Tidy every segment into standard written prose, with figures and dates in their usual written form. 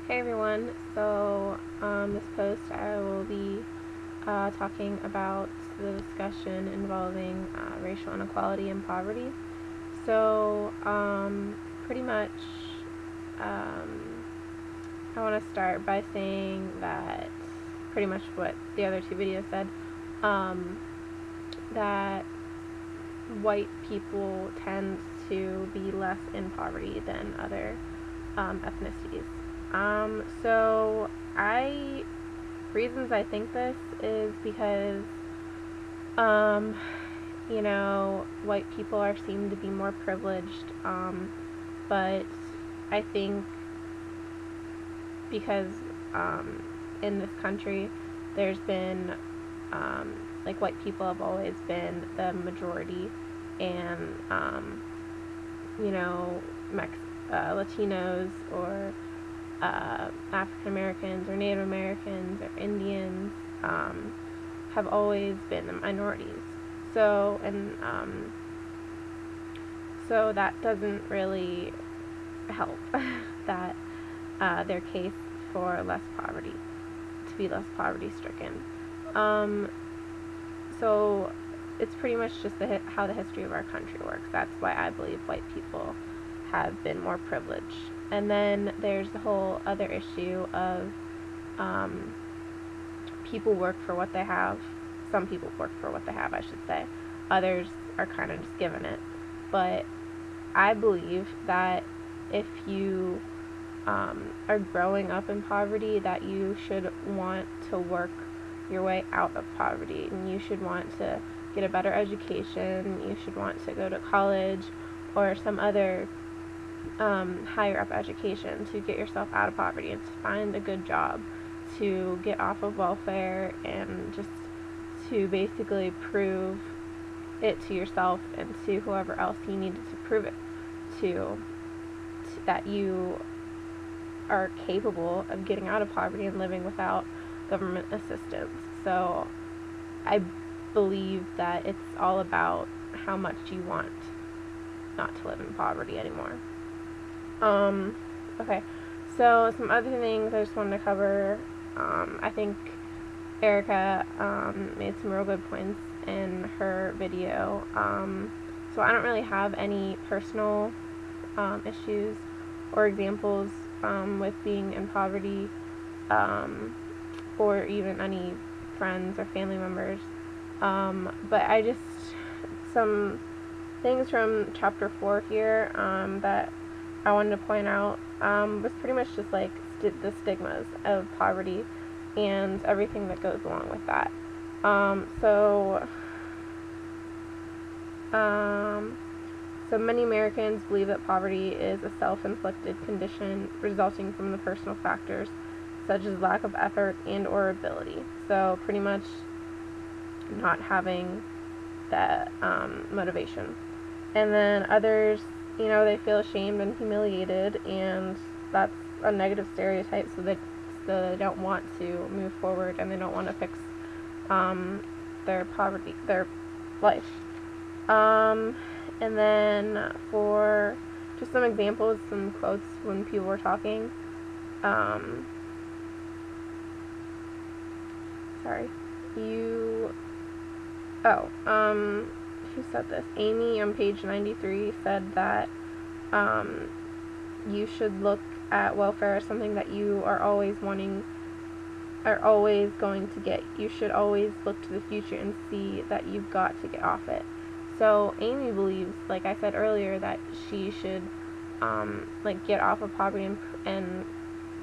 Hey everyone, so this post I will be talking about the discussion involving racial inequality and poverty. So, pretty much, um, I want to start by saying that pretty much what the other two videos said, um, that white people tend to be less in poverty than other ethnicities. So I reasons I think this is because um, white people are seen to be more privileged, but I think because um, in this country there's been like white people have always been the majority, and you know Latinos or African Americans or Native Americans or Indians have always been the minorities. So so that doesn't really help that their case for less poverty, to be less poverty stricken. Um, so it's pretty much just how the history of our country works. That's why I believe white people have been more privileged. And then there's the whole other issue of um, people work for what they have. Some people work for what they have, I should say. Others are kind of just given it. But I believe that if you are growing up in poverty, that you should want to work your way out of poverty, and you should want to get a better education. You should want to go to college or some other higher up education to get yourself out of poverty and to find a good job, to get off of welfare, and just to basically prove it to yourself and to whoever else you needed to prove it to that you are capable of getting out of poverty and living without government assistance. So I believe that it's all about how much you want not to live in poverty anymore. Okay, so some other things I just wanted to cover. I think Erica made some real good points in her video. So I don't really have any personal issues or examples with being in poverty, or even any friends or family members. But I just, some things from chapter 4 here that I wanted to point out was pretty much just like the stigmas of poverty and everything that goes along with that. So many Americans believe that poverty is a self-inflicted condition resulting from the personal factors such as lack of effort and or ability. So pretty much not having that motivation. And then others, they feel ashamed and humiliated, and that's a negative stereotype, so they don't want to move forward and they don't want to fix their poverty, their life. And then for just some examples, some quotes when people were talking. Who said this? Amy on page 93 said that you should look at welfare as something that you are always going to get. You should always look to the future and see that you've got to get off it. So Amy believes, like I said earlier, that she should get off of poverty and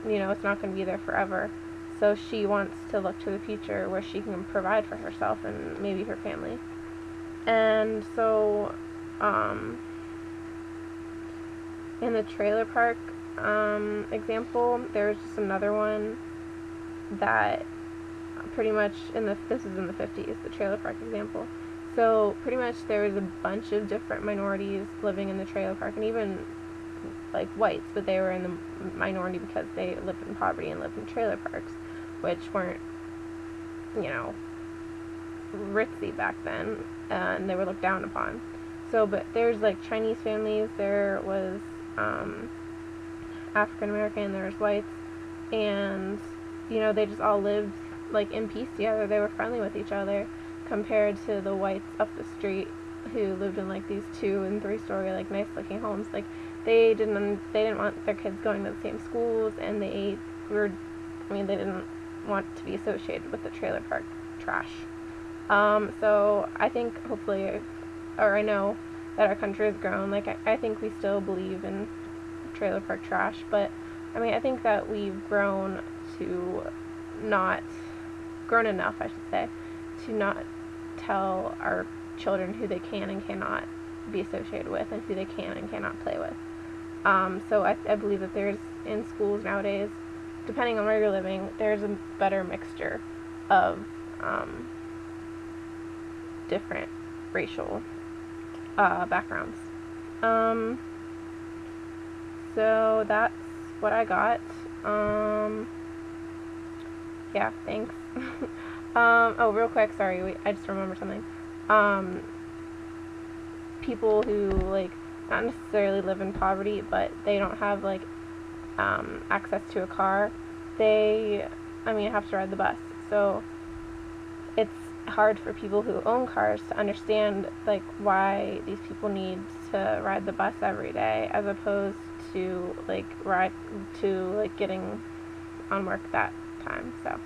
it's not going to be there forever. So she wants to look to the future where she can provide for herself and maybe her family. And so in the trailer park example, there's just another one that pretty much this is in the 50s, the trailer park example. So pretty much there was a bunch of different minorities living in the trailer park, and even like whites, but they were in the minority because they lived in poverty and lived in trailer parks, which weren't, ritzy back then, and they were looked down upon. So, but there's like Chinese families, there was African American, there was whites, and they just all lived like in peace together. They were friendly with each other compared to the whites up the street who lived in like these 2 and 3 story like nice looking homes. Like they didn't want their kids going to the same schools, and they didn't want to be associated with the trailer park trash. So I think hopefully, or I know that our country has grown. Like I think we still believe in trailer park trash, but I think that we've grown to not grown enough, I should say, to not tell our children who they can and cannot be associated with and who they can and cannot play with. So I believe that there's, in schools nowadays, depending on where you're living, there's a better mixture of different racial backgrounds. So that's what I got. Yeah, thanks. Oh, real quick, sorry, I just remembered something. People who, like, not necessarily live in poverty, but they don't have, like, access to a car, they have to ride the bus. So it's hard for people who own cars to understand, like, why these people need to ride the bus every day as opposed to, like, getting on work that time. So